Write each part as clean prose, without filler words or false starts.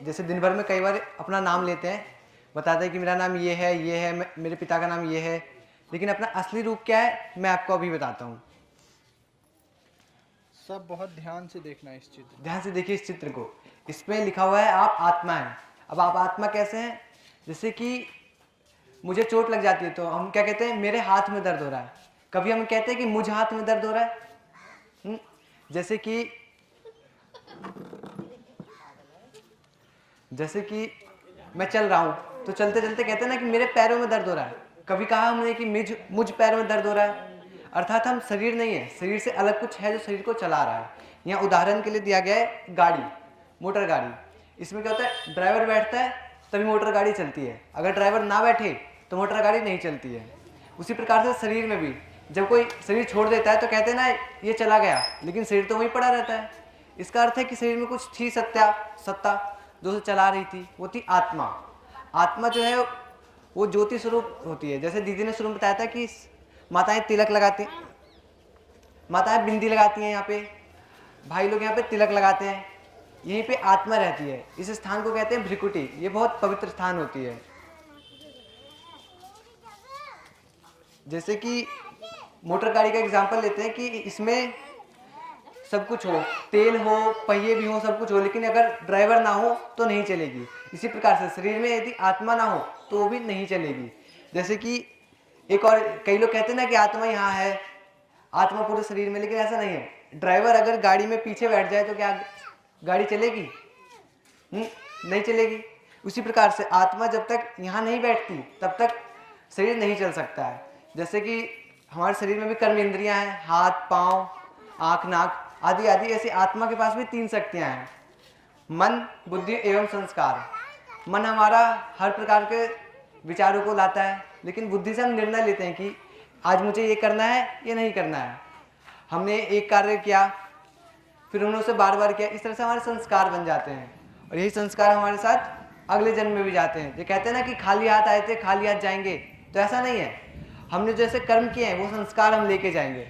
जैसे दिन भर में कई बार अपना नाम लेते हैं, बताते हैं कि मेरा नाम ये है, मेरे पिता का नाम ये है, लेकिन अपना असली रूप क्या है मैं आपको अभी बताता हूँ। सब बहुत ध्यान से देखना है इस चित्र। ध्यान से देखिए इस चित्र को। इसमें लिखा हुआ है आप आत्मा हैं। अब आप आत्मा कैसे हैं? जैसे कि मुझे चोट लग जाती है तो हम क्या कहते हैं, मेरे हाथ में दर्द हो रहा है। कभी हम कहते हैं कि मुझ हाथ में दर्द हो रहा है? जैसे कि मैं चल रहा हूँ तो चलते चलते कहते हैं ना कि मेरे पैरों में दर्द हो रहा है। कभी कहा हमने कि मुझ पैरों में दर्द हो रहा है, अर्थात हम शरीर नहीं है, शरीर से अलग कुछ है जो शरीर को चला रहा है। यहाँ उदाहरण के लिए दिया गया है गाड़ी, मोटर गाड़ी। इसमें क्या होता है, ड्राइवर बैठता है तभी मोटर गाड़ी चलती है, अगर ड्राइवर ना बैठे तो मोटर गाड़ी नहीं चलती है। उसी प्रकार से शरीर में भी जब कोई शरीर छोड़ देता है तो कहते हैं ना ये चला गया, लेकिन शरीर तो वहीं पड़ा रहता है। इसका अर्थ है कि शरीर में कुछ थी सत्ता जो उसे चला रही थी, वो थी आत्मा। आत्मा जो है वो ज्योति स्वरूप होती है। जैसे दीदी ने शुरू में बताया था कि माताएं तिलक लगाती, माताएं बिंदी लगाती हैं, यहाँ पे भाई लोग यहाँ पे तिलक लगाते हैं, यहीं पे आत्मा रहती है। इस स्थान को कहते हैं भ्रिकुटी। ये बहुत पवित्र स्थान होती है। जैसे कि मोटर गाड़ी का एग्जाम्पल लेते हैं कि इसमें सब कुछ हो, तेल हो, पहिए भी हो, सब कुछ हो, लेकिन अगर ड्राइवर ना हो तो नहीं चलेगी। इसी प्रकार से शरीर में यदि आत्मा ना हो तो वो भी नहीं चलेगी। जैसे कि एक और कई लोग कहते हैं ना कि आत्मा यहाँ है, आत्मा पूरे शरीर में, लेकिन ऐसा नहीं है। ड्राइवर अगर गाड़ी में पीछे बैठ जाए तो क्या गाड़ी चलेगी? नहीं चलेगी। उसी प्रकार से आत्मा जब तक यहाँ नहीं बैठती तब तक शरीर नहीं चल सकता है। जैसे कि हमारे शरीर में भी कर्म इंद्रियां हैं, हाथ, पांव, आंख, नाक आदि आदि। ऐसी आत्मा के पास भी 3 शक्तियां हैं, मन, बुद्धि एवं संस्कार। मन हमारा हर प्रकार के विचारों को लाता है, लेकिन बुद्धि से हम निर्णय लेते हैं कि आज मुझे ये करना है, ये नहीं करना है। हमने एक कार्य किया, फिर हमने उसे बार बार किया, इस तरह से हमारे संस्कार बन जाते हैं, और यही संस्कार हमारे साथ अगले जन्म में भी जाते हैं। जो कहते हैं ना कि खाली हाथ आए थे खाली हाथ जाएंगे, तो ऐसा नहीं है। हमने जैसे कर्म किए हैं वो संस्कार हम लेके जाएंगे,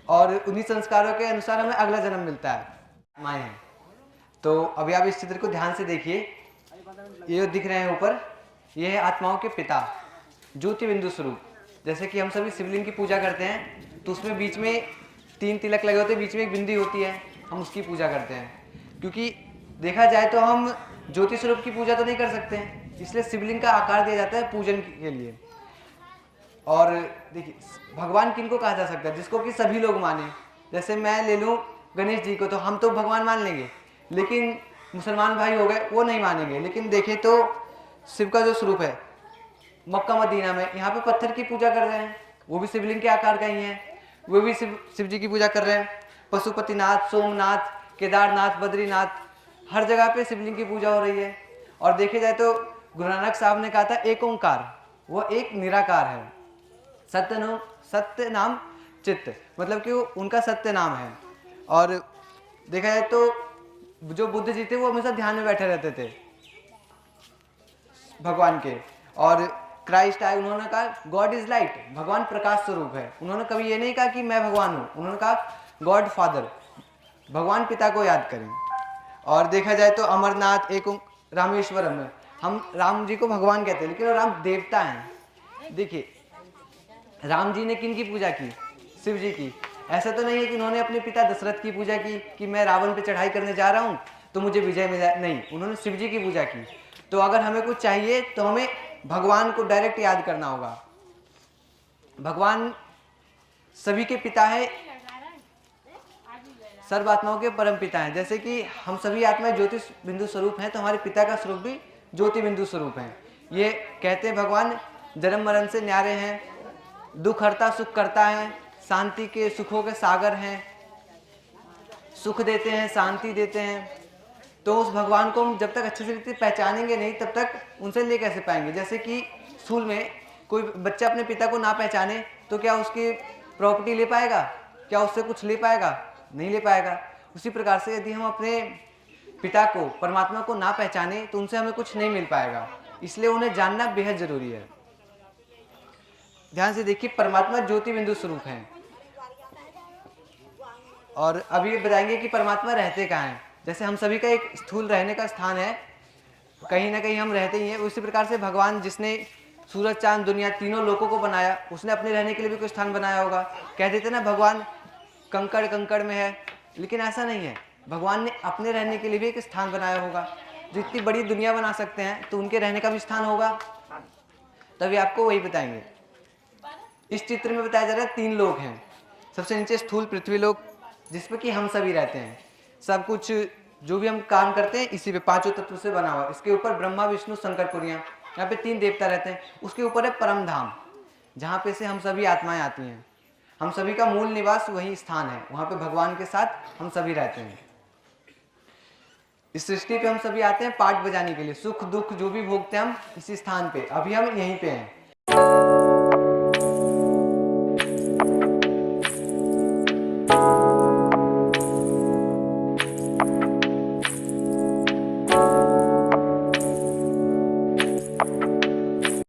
और उन्हीं संस्कारों के अनुसार हमें अगला जन्म मिलता है। माए हैं। तो अभी आप इस चित्र को ध्यान से देखिए, ये दिख रहे हैं ऊपर, ये है आत्माओं के पिता, ज्योति बिंदु स्वरूप। जैसे कि हम सभी शिवलिंग की पूजा करते हैं तो उसमें बीच में 3 तिलक लगे होते हैं, बीच में एक बिंदी होती है, हम उसकी पूजा करते हैं। क्योंकि देखा जाए तो हम ज्योति स्वरूप की पूजा तो नहीं कर सकते हैं, इसलिए शिवलिंग का आकार दिया जाता है पूजन के लिए। और देखिए भगवान किनको कहा जा सकता है? जिसको कि सभी लोग माने। जैसे मैं ले लूँ गणेश जी को, तो हम तो भगवान मान लेंगे, लेकिन मुसलमान भाई हो गए वो नहीं मानेंगे। लेकिन देखें तो शिव का जो स्वरूप है मक्का मदीना में, यहाँ पे पत्थर की पूजा कर रहे हैं, वो भी शिवलिंग के आकार का ही है, वो भी शिव जी की पूजा कर रहे हैं। पशुपतिनाथ, सोमनाथ, केदारनाथ, बद्रीनाथ, हर जगह पे शिवलिंग की पूजा हो रही है। और देखे जाए तो गुरु नानक साहब ने कहा था एक ओंकार, वो एक निराकार है। सत्य नाम चित्त, मतलब कि वो उनका सत्य नाम है। और देखा जाए तो जो बुद्ध जी थे वो हमेशा ध्यान में बैठे रहते थे भगवान के। और क्राइस्ट आए, उन्होंने कहा गॉड इज लाइट, भगवान प्रकाश स्वरूप है। उन्होंने कभी ये नहीं कहा कि मैं भगवान हूँ, उन्होंने कहा गॉड फादर, भगवान पिता को याद करें। और देखा जाए तो अमरनाथ, एक रामेश्वरम में हम राम जी को भगवान कहते हैं, लेकिन वो राम देवता हैं। देखिए राम जी ने किन की पूजा की? शिव जी की। ऐसा तो नहीं है कि उन्होंने अपने पिता दशरथ की पूजा की कि मैं रावण पे चढ़ाई करने जा रहा हूँ तो मुझे विजय मिला, नहीं, उन्होंने शिव जी की पूजा की। तो अगर हमें कुछ चाहिए तो हमें भगवान को डायरेक्ट याद करना होगा। भगवान सभी के पिता है, सर्व आत्माओं के परम पिता हैं। जैसे कि हम सभी आत्माएं ज्योति बिंदु स्वरूप हैं, तो हमारे पिता का स्वरूप भी ज्योति बिंदु स्वरूप है। ये कहते हैं भगवान जन्म मरण से न्यारे हैं, दुख हरता सुख करता है, शांति के सुखों के सागर हैं, सुख देते हैं, शांति देते हैं। तो उस भगवान को हम जब तक अच्छे से पहचानेंगे नहीं तब तक उनसे ले कैसे पाएंगे? जैसे कि स्कूल में कोई बच्चा अपने पिता को ना पहचाने तो क्या उसकी प्रॉपर्टी ले पाएगा? क्या उससे कुछ ले पाएगा? नहीं ले पाएगा। उसी प्रकार से यदि हम अपने पिता को, परमात्मा को ना पहचाने तो उनसे हमें कुछ नहीं मिल पाएगा। इसलिए उन्हें जानना बेहद जरूरी है। ध्यान से देखिए, परमात्मा ज्योति बिंदु स्वरूप है। और अभी बताएंगे कि परमात्मा रहते कहाँ हैं। जैसे हम सभी का एक स्थूल रहने का स्थान है, कहीं ना कहीं हम रहते ही हैं, उसी प्रकार से भगवान जिसने सूरज चांद दुनिया तीनों लोगों को बनाया, उसने अपने रहने के लिए भी कोई स्थान बनाया होगा। कह देते ना भगवान कंकड़ कंकड़ में है, लेकिन ऐसा नहीं है। भगवान ने अपने रहने के लिए भी एक स्थान बनाया होगा। जो इतनी बड़ी दुनिया बना सकते हैं तो उनके रहने का भी स्थान होगा, तभी आपको वही बताएंगे। इस चित्र में बताया जा रहा है 3 लोग हैं। सबसे नीचे स्थूल पृथ्वी लोक, जिसपे कि हम सभी रहते हैं। सब कुछ जो भी हम काम करते हैं इसी पे 5 तत्व से बना हुआ। इसके ऊपर ब्रह्मा विष्णु शंकर पुरियां, यहाँ पे 3 देवता रहते हैं। उसके ऊपर है परम धाम, जहाँ पे से हम सभी आत्माएं आती हैं। हम सभी का मूल निवास वही स्थान है, वहाँ पे भगवान के साथ हम सभी रहते हैं। इस सृष्टि पे हम सभी आते हैं पाठ बजाने के लिए। सुख दुख जो भी भोगते हैं हम इसी स्थान पे, अभी हम यहीं पे हैं।